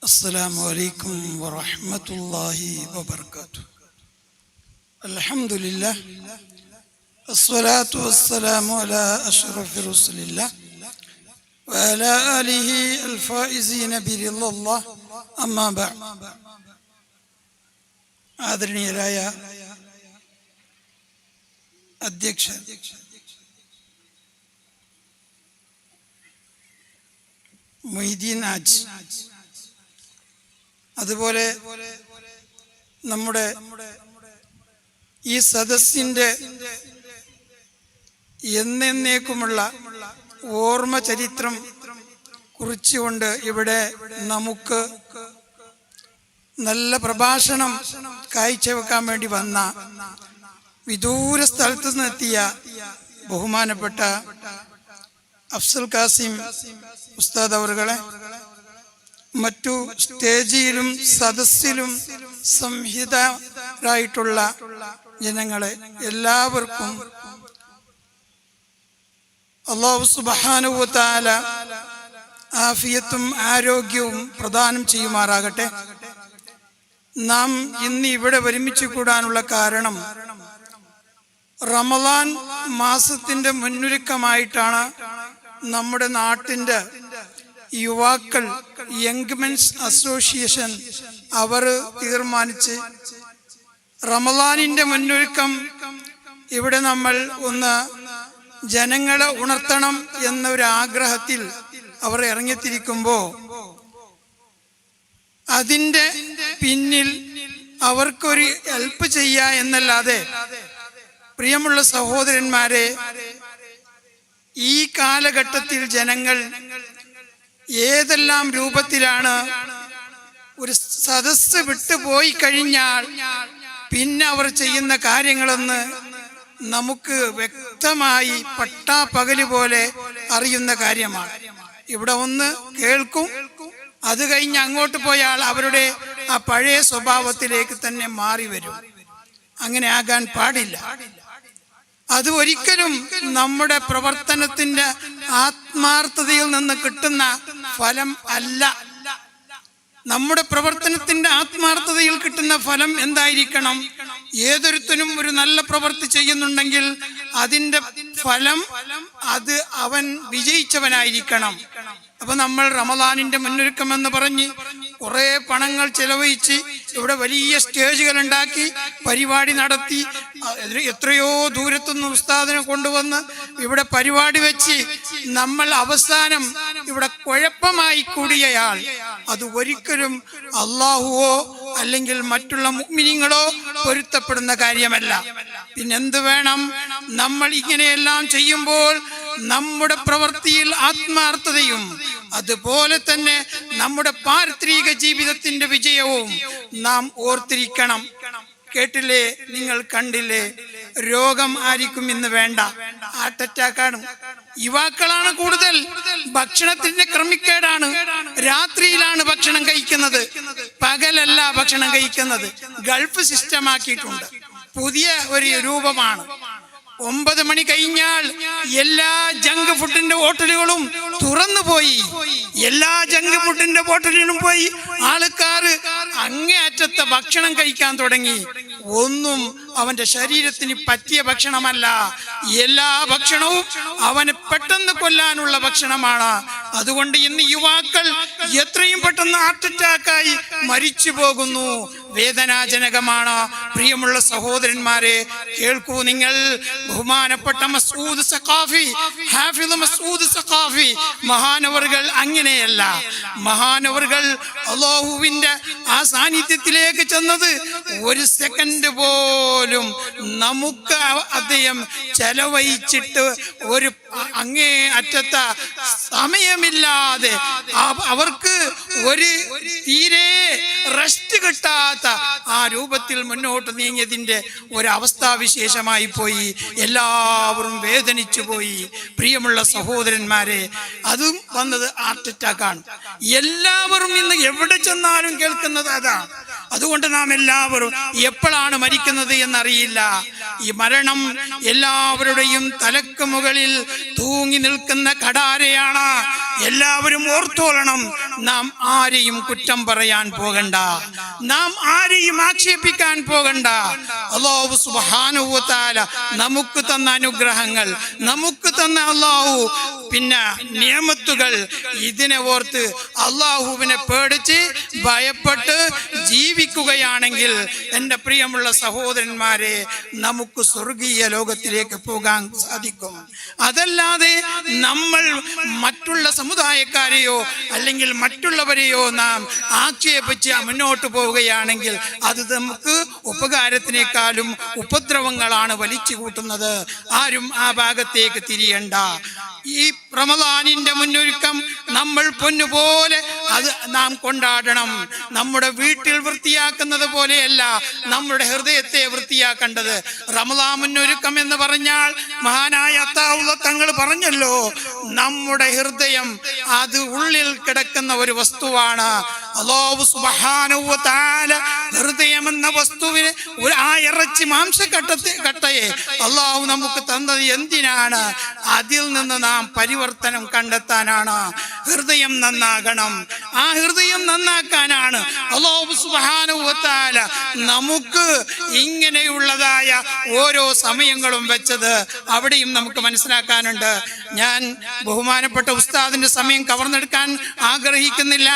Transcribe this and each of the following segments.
السلام عليكم ورحمة الله وبركاته. الحمد لله الصلاة والسلام على أشرف رسل الله وعلى آله الفائزين برضا الله. أما بعد. ആദരണീയരായ അധ്യക്ഷൻ, മൊയ്തീൻ ഹാജി, അതുപോലെ നമ്മുടെ ഈ സദസ്സിൻ്റെ എന്നേക്കുമുള്ള ഓർമ്മ ചരിത്രം കുറിച്ചുകൊണ്ട് ഇവിടെ നമുക്ക് നല്ല പ്രഭാഷണം കാഴ്ചവെക്കാൻ വേണ്ടി വന്ന വിദൂര സ്ഥലത്തു നിന്നെത്തിയ ബഹുമാനപ്പെട്ട അഫ്സൽ കാസിം ഉസ്താദ് അവറുകളെ, മറ്റു സ്റ്റേജിലും സദസ്സിലും സംഹിതരായിട്ടുള്ള ജനങ്ങളെ, എല്ലാവർക്കും അല്ലാഹു സുബ്ഹാനഹു വ തആല ആഫിയത്തും ആരോഗ്യവും പ്രദാനം ചെയ്യുമാറാകട്ടെ. നാം ഇന്ന് ഇവിടെ ഒരുമിച്ച് കൂടാനുള്ള കാരണം റമളാൻ മാസത്തിന്റെ മുന്നൊരുക്കമായിട്ടാണ് നമ്മുടെ നാട്ടിൻ്റെ യുവാക്കൾ യങ് മെൻസ് അസോസിയേഷൻ അവർ തീരുമാനിച്ച് റമളാനിന്റെ മുന്നൊരുക്കം ഇവിടെ നമ്മൾ ഒന്ന് ജനങ്ങളെ ഉണർത്തണം എന്നൊരു ആഗ്രഹത്തിൽ അവർ ഇറങ്ങിത്തിരിക്കുമ്പോൾ അതിൻ്റെ പിന്നിൽ അവർക്കൊരു ഹെൽപ്പ് ചെയ്യുക എന്നല്ലാതെ, പ്രിയമുള്ള സഹോദരന്മാരെ, ഈ കാലഘട്ടത്തിൽ ജനങ്ങൾ ഏതെല്ലാം രൂപത്തിലാണ് ഒരു സദസ്സ് വിട്ടുപോയി കഴിഞ്ഞാൽ പിന്നെ അവർ ചെയ്യുന്ന കാര്യങ്ങളെന്ന് നമുക്ക് വ്യക്തമായി പട്ടാപ്പകല് പോലെ അറിയുന്ന കാര്യമാണ്. ഇവിടെ ഒന്ന് കേൾക്കും, അത് കഴിഞ്ഞ് അങ്ങോട്ട് പോയാൽ അവരുടെ ആ പഴയ സ്വഭാവത്തിലേക്ക് തന്നെ മാറി വരും. അങ്ങനെ ആകാൻ പാടില്ല. അത് ഒരിക്കലും നമ്മുടെ പ്രവർത്തനത്തിന്റെ ആത്മാർത്ഥതയിൽ നിന്ന് കിട്ടുന്ന ഫലം അല്ല. നമ്മുടെ പ്രവർത്തനത്തിന്റെ ആത്മാർത്ഥതയിൽ കിട്ടുന്ന ഫലം എന്തായിരിക്കണം? ഏതൊരുത്തനും ഒരു നല്ല പ്രവൃത്തി ചെയ്യുന്നുണ്ടെങ്കിൽ അതിൻ്റെ ഫലം അത് അവൻ വിജയിച്ചവനായിരിക്കണം. അപ്പൊ നമ്മൾ റമളാനിന്റെ മുന്നൊരുക്കം എന്ന് പറഞ്ഞ് കുറെ പണങ്ങൾ ചെലവഴിച്ച് ഇവിടെ വലിയ സ്റ്റേജുകൾ ഉണ്ടാക്കി പരിപാടി നടത്തി, എത്രയോ ദൂരത്തുനിന്ന് ഉസ്താദിനെ കൊണ്ടുവന്ന് ഇവിടെ പരിപാടി വെച്ച് നമ്മൾ അവസാനം ഇവിടെ കുഴപ്പമായി കൂടിയയാൾ അത് ഒരിക്കലും അള്ളാഹുവോ അല്ലെങ്കിൽ മറ്റുള്ള മുഅ്മിനീങ്ങളോ പൊരുത്തപ്പെടുന്ന കാര്യമല്ല. പിന്നെന്ത് വേണം? നമ്മൾ ഇങ്ങനെയെല്ലാം ചെയ്യുമ്പോൾ നമ്മുടെ പ്രവൃത്തിയിൽ ആത്മാർത്ഥതയും അതുപോലെ തന്നെ നമ്മുടെ പാരത്രിക ജീവിതത്തിന്റെ വിജയവും നാം ഓർത്തിരിക്കണം. കേട്ടില്ലേ, നിങ്ങൾ കണ്ടില്ലേ, രോഗം ആയിരിക്കും ഇന്ന് വേണ്ട, ഹാർട്ട് അറ്റാക്കാണ്. യുവാക്കളാണ് കൂടുതൽ. ഭക്ഷണത്തിന്റെ ക്രമിക്കേടാണ്. രാത്രിയിലാണ് ഭക്ഷണം കഴിക്കുന്നത്, പകലല്ല ഭക്ഷണം കഴിക്കുന്നത്. ഗൾഫ് സിസ്റ്റം ആക്കിയിട്ടുണ്ട്, പുതിയ ഒരു രൂപമാണ്. 9 മണി കഴിഞ്ഞാൽ എല്ലാ ജങ്ക് ഫുഡിന്റെ ഹോട്ടലുകളും തുറന്നു പോയി. എല്ലാ ജങ്ക് ഫുഡിന്റെ ഹോട്ടലിലും പോയി ആൾക്കാർ അങ്ങേയറ്റത്തെ ഭക്ഷണം കഴിക്കാൻ തുടങ്ങി. ഒന്നും അവന്റെ ശരീരത്തിന് പറ്റിയ ഭക്ഷണമല്ല. എല്ലാ ഭക്ഷണവും അവനെ പെട്ടെന്ന് കൊല്ലാനുള്ള ഭക്ഷണമാണ്. അതുകൊണ്ട് ഇന്ന് യുവാക്കൾ എത്രയും പെട്ടെന്ന് ഹാർട്ട് അറ്റാക്കായി മരിച്ചു പോകുന്നു. വേദനാജനകമാണ്. പ്രിയമുള്ള സഹോദരന്മാരെ, കേൾക്കൂ നിങ്ങൾ. ബഹുമാനപ്പെട്ട മസ്ഊദ് സഖാഫി, ഹാഫിദ് മസ്ഊദ് സഖാഫി മഹാനവറുകൾ അങ്ങനെയല്ല. മഹാനവറുകൾ അല്ലാഹുവിന്റെ ആ സാന്നിധ്യത്തിലേക്ക് ചെന്നത് ഒരു സെക്കൻഡ് പോലും നമുക്ക് അദ്ദേഹം ചെലവഴിച്ചിട്ട് ഒരു അങ്ങേ അറ്റത്ത സമയമില്ലാതെ അവർക്ക് ഒരു തീരെ റെസ്റ്റ് കിട്ടാത്ത ആ രൂപത്തിൽ മുന്നോട്ട് നീങ്ങിയതിൻ്റെ ഒരവസ്ഥാവിശേഷമായി പോയി. എല്ലാവരും വേദനിച്ചു പോയി. പ്രിയമുള്ള സഹോദരന്മാരെ, അതും വന്നത് ഹാർട്ട് അറ്റാക്കാണ്. എല്ലാവരും ഇന്ന് എവിടെ ചെന്നാലും കേൾക്കുന്നത് അതാണ്. അതുകൊണ്ട് നാം എല്ലാവരും എപ്പോഴാണ് മരിക്കുന്നത് എന്നറിയില്ല. ഈ മരണം എല്ലാവരുടെയും തലക്ക് മുകളിൽ തൂങ്ങി നിൽക്കുന്ന കടാരയാണ്. എല്ലാവരും ഓർത്തോളണം, നാം ആരെയും കുറ്റം പറയാൻ പോകണ്ട, നാം ആരെയും ആക്ഷേപിക്കാൻ പോകണ്ട. അല്ലാഹു സുബ്ഹാനഹു വ തആല നമുക്ക് തന്ന അനുഗ്രഹങ്ങൾ, നമുക്ക് തന്ന അല്ലാഹു പിന്നെ നിയമത്തുകൾ, ഇതിനെ ഓർത്ത് അല്ലാഹുവിനെ പേടിച്ച് ഭയപ്പെട്ട് ജീവിക്കുകയാണെങ്കിൽ എൻ്റെ പ്രിയമുള്ള സഹോദരന്മാരെ, നമുക്ക് സ്വർഗീയ ലോകത്തിലേക്ക് പോകാൻ സാധിക്കും. അതല്ലാതെ നമ്മൾ മറ്റുള്ള സമുദായക്കാരെയോ അല്ലെങ്കിൽ മറ്റുള്ളവരെയോ നാം ആക്ഷേപിച്ച് മുന്നോട്ട് പോവുകയാണെങ്കിൽ അത് നമുക്ക് ഉപകാരത്തിനേക്കാളും ഉപദ്രവങ്ങളാണ് വലിച്ചു കൂട്ടുന്നത്. ആരും ആ ഭാഗത്തേക്ക് തിരിയണ്ട. ഈ റമദാനിന്റെ മുന്നൊരുക്കം നമ്മൾ പൊന്നുപോലെ അത് നാം കൊണ്ടാടണം. നമ്മുടെ വീട്ടിൽ വൃത്തിയാക്കുന്നത് പോലെയല്ല നമ്മുടെ ഹൃദയത്തെ വൃത്തിയാക്കേണ്ടത്. റമദാൻ മുന്നൊരുക്കം എന്ന് പറഞ്ഞാൽ മഹാനായ അത്താഉള്ള തങ്ങൾ പറഞ്ഞല്ലോ, നമ്മുടെ ഹൃദയം അത് ഉള്ളിൽ കിടക്കുന്ന ഒരു വസ്തുവാണ്. അല്ലാഹു സുബ്ഹാനഹു വ തആല ഹൃദയം എന്ന വസ്തുവിനെ ആ ഇറച്ചി മാംസക്കട്ടയെ അല്ലാഹു നമുക്ക് തന്നത് എന്തിനാണ്? അതിൽ നിന്ന് നാം പരിവർത്തനം കണ്ടെത്താനാണ്. ഹൃദയം നന്നാകണം. ആ ഹൃദയം നന്നാക്കാനാണ് അല്ലാഹു സുബ്ഹാനഹു വ തആല നമുക്ക് ഇങ്ങനെയുള്ളതായ ഓരോ സമയങ്ങളും വെച്ചത്. അവിടെയും നമുക്ക് മനസ്സിലാക്കാനുണ്ട്. ഞാൻ ബഹുമാനപ്പെട്ട ഉസ്താദിന്റെ സമയം കവർന്നെടുക്കാൻ ആഗ്രഹിക്കുന്നില്ല.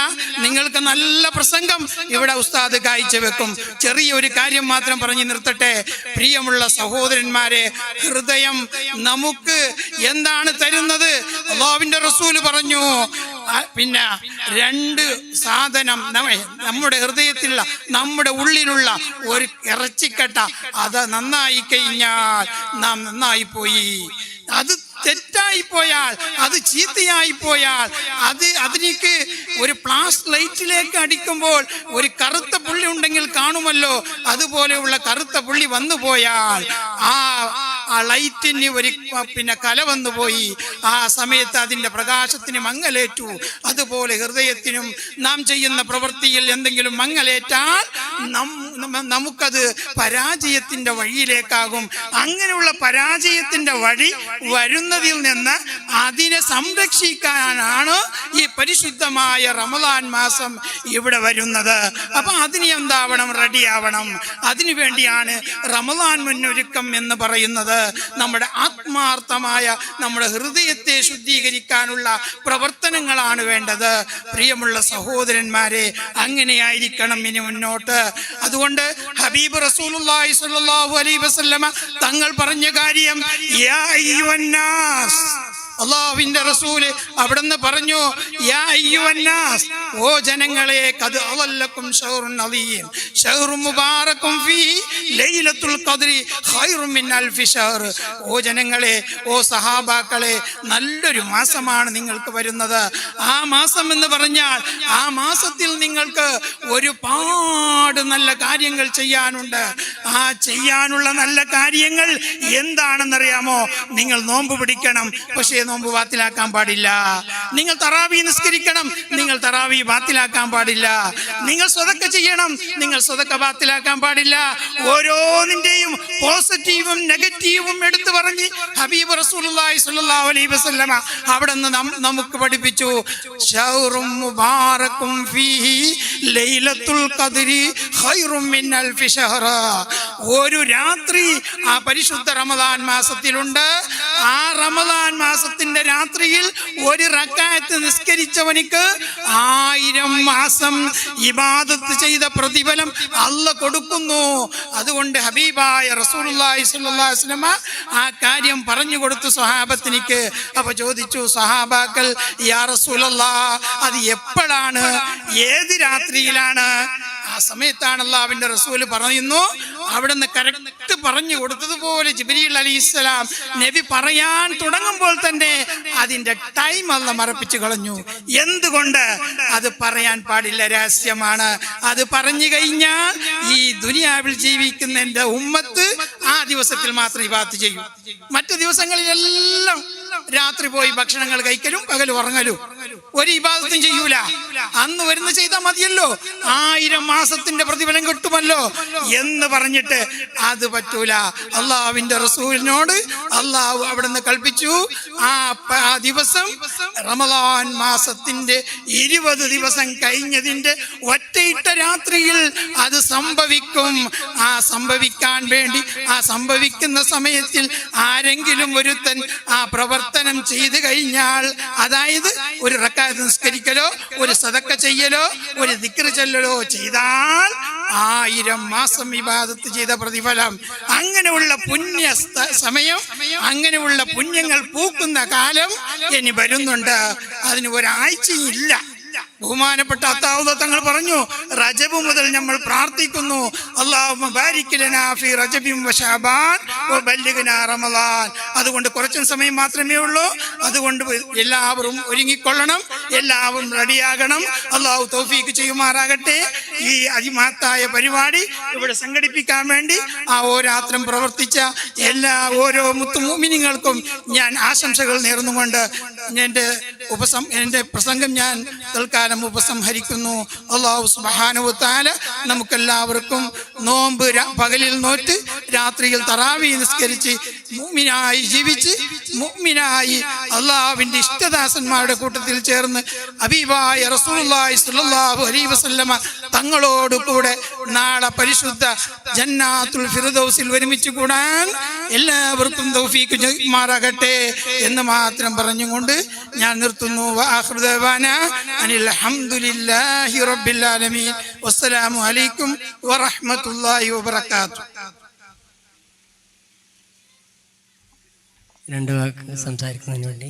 നിങ്ങൾക്ക് നല്ല പ്രസംഗം ഇവിടെ ഉസ്താദ് കാഴ്ചവെക്കും. ചെറിയൊരു കാര്യം മാത്രം പറഞ്ഞു നിർത്തട്ടെ. പ്രിയമുള്ള സഹോദരന്മാരെ, ഹൃദയം നമുക്ക് എന്താണ് തരുന്നത്? അല്ലാഹുവിന്റെ റസൂല് പറഞ്ഞു, പിന്നെ രണ്ട് സാധനം നമ്മുടെ ഹൃദയത്തിലുള്ള, നമ്മുടെ ഉള്ളിലുള്ള ഒരു ഇറച്ചിക്കട്ട അത് നന്നായി കഴിഞ്ഞാൽ നാം നന്നായി പോയി. അത് തെറ്റായി പോയാൽ, അത് ചീത്തയായി പോയാൽ, അതിലേക്ക് ഒരു ഫ്ലാഷ് ലൈറ്റിലേക്ക് അടിക്കുമ്പോൾ ഒരു കറുത്ത പുള്ളി ഉണ്ടെങ്കിൽ കാണുമല്ലോ, അതുപോലെയുള്ള കറുത്ത പുള്ളി വന്നു പോയാൽ ആ ലൈറ്റിന് ഒരു പിന്നെ കല വന്നു പോയി. ആ സമയത്ത് അതിൻ്റെ പ്രകാശത്തിന് മങ്ങലേറ്റു. അതുപോലെ ഹൃദയത്തിനും നാം ചെയ്യുന്ന പ്രവൃത്തിയിൽ എന്തെങ്കിലും മങ്ങലേറ്റാൽ നമുക്കത് പരാജയത്തിൻ്റെ വഴിയിലേക്കാകും. അങ്ങനെയുള്ള പരാജയത്തിൻ്റെ വഴി വരുന്നതിൽ നിന്ന് അതിനെ സംരക്ഷിക്കാനാണ് ഈ പരിശുദ്ധമായ റമദാൻ മാസം ഇവിടെ വരുന്നത്. അപ്പൊ അതിന് എന്താവണം? റെഡിയാവണം. അതിനു വേണ്ടിയാണ് റമദാൻ മുന്നൊരുക്കം എന്ന് പറയുന്നത്. നമ്മുടെ ആത്മാർത്ഥമായ നമ്മുടെ ഹൃദയത്തെ ശുദ്ധീകരിക്കാനുള്ള പ്രവർത്തനങ്ങളാണ് വേണ്ടത്. പ്രിയമുള്ള സഹോദരന്മാരെ, അങ്ങനെയായിരിക്കണം ഇനി മുന്നോട്ട്. അതുകൊണ്ട് ഹബീബ് റസൂലുള്ളാഹി സ്വല്ലല്ലാഹു അലൈഹി വസല്ലമ തങ്ങൾ പറഞ്ഞ കാര്യം, യാ അയ്യുഹന്നാസ്, അല്ലാഹുവിന്റെ റസൂല് അവിടുന്ന് പറഞ്ഞു, യാ അയ്യുഹന്നാസ്, ഓ ജനങ്ങളെ, ഖദ് അളല്ലക്കും ശഹ്റുൻ അളീം ശഹ്റുൻ മുബാറകുൻ ഫീഹി ലൈലത്തുൽ ഖദ്രി ഖൈറുൻ മിൻ അൽഫി ശഹ്ർ. ഓ ജനങ്ങളെ, ഓ സഹാബാക്കളെ, നല്ലൊരു മാസമാണ് നിങ്ങൾക്ക് വരുന്നത്. ആ മാസം എന്ന് പറഞ്ഞാൽ ആ മാസത്തിൽ നിങ്ങൾക്ക് ഒരുപാട് നല്ല കാര്യങ്ങൾ ചെയ്യാനുണ്ട്. ആ ചെയ്യാനുള്ള നല്ല കാര്യങ്ങൾ എന്താണെന്നറിയാമോ? നിങ്ങൾ നോമ്പ് പിടിക്കണം, പക്ഷേ നോമ്പ് ബാത്തിലാക്കാൻ പാടില്ല. നിങ്ങൾ തറാവി നിസ്കരിക്കണം, നിങ്ങൾ തറാവി ബാത്തിലാക്കാൻ പാടില്ല. നിങ്ങൾ സ്വതക്ക ചെയ്യണം, നിങ്ങൾ സ്വതക്ക ബാത്തിലാക്കാൻ പാടില്ല. ഓരോന്നിന്റെയും പോസിറ്റീവും നെഗറ്റീവും എടുത്തു പറഞ്ഞ് ഹബീബ് റസൂലുള്ളാഹി സ്വല്ലല്ലാഹു അലൈഹി വസല്ലമ അവിടെ നിന്ന് നമുക്ക് പഠിപ്പിച്ചു, ശഹ്റുൻ മുബാറകുൻ ഫീഹി ലൈലത്തുൽ ഖദ്രി ഖൈറുൻ മിൻ അൽഫി ശഹ്ർ. ഒരു രാത്രി ആ പരിശുദ്ധ റമദാൻ മാസത്തിലുണ്ട്. ആ റമദാൻ മാസത്തിന്റെ രാത്രിയിൽ ഒരു റക്അത്ത് നിസ്കരിച്ചവനിക്ക് 1000 മാസം ഇബാദത്ത് ചെയ്ത പ്രതിഫലം അല്ലാഹ് കൊടുക്കുന്നു. അതുകൊണ്ട് ഹബീബായ റസൂലുള്ളാഹി സ്വല്ലല്ലാഹു അലൈഹി വസല്ലമ ആ കാര്യം പറഞ്ഞു കൊടുത്തു സ്വഹാബത്തിനിക്ക്. അപ്പൊ ചോദിച്ചു സ്വഹാബാക്കൾ, യാ റസൂലല്ലാഹ്, അത് എപ്പോഴാണ്, ഏത് രാത്രിയിലാണ്? ആ സമയത്താണ് അല്ലാഹുവിന്റെ റസൂല് പറയുന്നു, അവിടുന്ന് കറക്റ്റ് പറഞ്ഞു കൊടുത്തതുപോലെ ജിബ്രീൽ അലൈഹിസ്സലാം നബി പറയാൻ തുടങ്ങുമ്പോൾ തന്നെ അതിന്റെ ടൈം അല്ലാഹ് മറപ്പിച്ചു കളഞ്ഞു. എന്തുകൊണ്ട്? അത് പറയാൻ പാടില്ല, രഹസ്യമാണ്. അത് പറഞ്ഞു കഴിഞ്ഞാൽ ഈ ദുനിയാവിൽ ജീവിക്കുന്ന എൻ്റെ ഉമ്മത്ത് ആ ദിവസത്തിൽ മാത്രം ഇബാദത്ത് ചെയ്യും. മറ്റു ദിവസങ്ങളിലെല്ലാം രാത്രി പോയി ഭക്ഷണങ്ങൾ കഴിക്കലും പകൽ ഉറങ്ങലും. ഒരു ഇബാദത്തും ചെയ്യൂല. അന്ന് വരുന്ന ചെയ്താൽ മതിയല്ലോ, 1000 മാസത്തിന്റെ പ്രതിഫലം കിട്ടുമല്ലോ എന്ന് പറഞ്ഞിട്ട് അത് പറ്റൂല. അള്ളാഹുവിന്റെ റസൂലിനോട് അള്ളാഹു അവിടുന്ന് കൽപ്പിച്ചു, ആ ദിവസം റമളാൻ മാസത്തിന്റെ 20 ദിവസം കഴിഞ്ഞതിന്റെ ഒറ്റയിട്ട രാത്രിയിൽ അത് സംഭവിക്കും. ആ സംഭവിക്കാൻ വേണ്ടി, ആ സംഭവിക്കുന്ന സമയത്തിൽ ആരെങ്കിലും ഒരുത്തൻ ആ പ്രവർത്തനം ചെയ്തു കഴിഞ്ഞാൽ, അതായത് ഒരു റക്അത്ത് നിസ്കരിക്കലോ ഒരു സദക്ക ചെയ്യലോ ഒരു ദിക്ർ ചൊല്ലലോ ചെയ്താൽ 1000 മാസം ഇബാദത്ത് ചെയ്ത പ്രതിഫലം. അങ്ങനെയുള്ള പുണ്യ സമയം, അങ്ങനെയുള്ള പുണ്യങ്ങൾ പൂക്കുന്ന കാലം ഇനി വരുന്നുണ്ട്. അതിന് ഒരാഴ്ചയില്ല. ബഹുമാനപ്പെട്ട അത്താവുദ തങ്ങൾ പറഞ്ഞു, റജബ് മുതൽ നമ്മൾ പ്രാർത്ഥിക്കുന്നു, അല്ലാഹുമ്മ ബാരിക് ലനാ ഫീ റജബിൻ വ ശഅബാൻ വ ബല്ലിഗ്നാ റമളാൻ. അതുകൊണ്ട് കുറച്ച് സമയം മാത്രമേ ഉള്ളൂ. അതുകൊണ്ട് എല്ലാവരും ഒരുങ്ങിക്കൊള്ളണം, എല്ലാവരും റെഡിയാകണം. അള്ളാഹു തൗഫീഖ് ചെയ്യുമാറാകട്ടെ. ഈ അതിമഹത്തായ പരിപാടി ഇവിടെ സംഘടിപ്പിക്കാൻ വേണ്ടി ആ ഓരാത്രം പ്രവർത്തിച്ച ഓരോ മുഅ്മിനീങ്ങൾക്കും ഞാൻ ആശംസകൾ നേർന്നുകൊണ്ട് എൻ്റെ പ്രസംഗം ഞാൻ തൽക്കാലം ഉപസംഹരിക്കുന്നു. അല്ലാഹു സുബ്ഹാനഹു വ തആല നമുക്കെല്ലാവർക്കും നോമ്പ് പകലിൽ നോറ്റ് രാത്രിയിൽ തറാവീഹ് നിസ്കരിച്ച് മുഅ്മിനായി ജീവിച്ച് മുഅ്മിനായി അല്ലാഹുവിൻ്റെ ഇഷ്ടദാസന്മാരുടെ കൂട്ടത്തിൽ ചേർന്ന് ഹബീബായ റസൂലുള്ളാഹി സ്വല്ലല്ലാഹു അലൈഹി വസല്ലമ തങ്ങളോട് കൂടെ നാളെ പരിശുദ്ധ ജന്നാത്തുൽ ഫിർദൗസിൽ ഒരുമിച്ച് കൂടാൻ എല്ലാവർക്കും തൗഫീഖ് ചെയ്യുമാറാകട്ടെ എന്ന് മാത്രം പറഞ്ഞുകൊണ്ട് ഞാൻ നിർത്തുന്നു. വആഖിറു ദഅവാനാ അനിൽ ഹംദുലില്ലാഹി റബ്ബിൽ ആലമീൻ. വസ്സലാമു അലൈക്കും വറഹ്മത്തുള്ളാഹി വബറകാതുഹു. 2 വാക്ക് സംസാരിക്കുന്നതിന് വേണ്ടി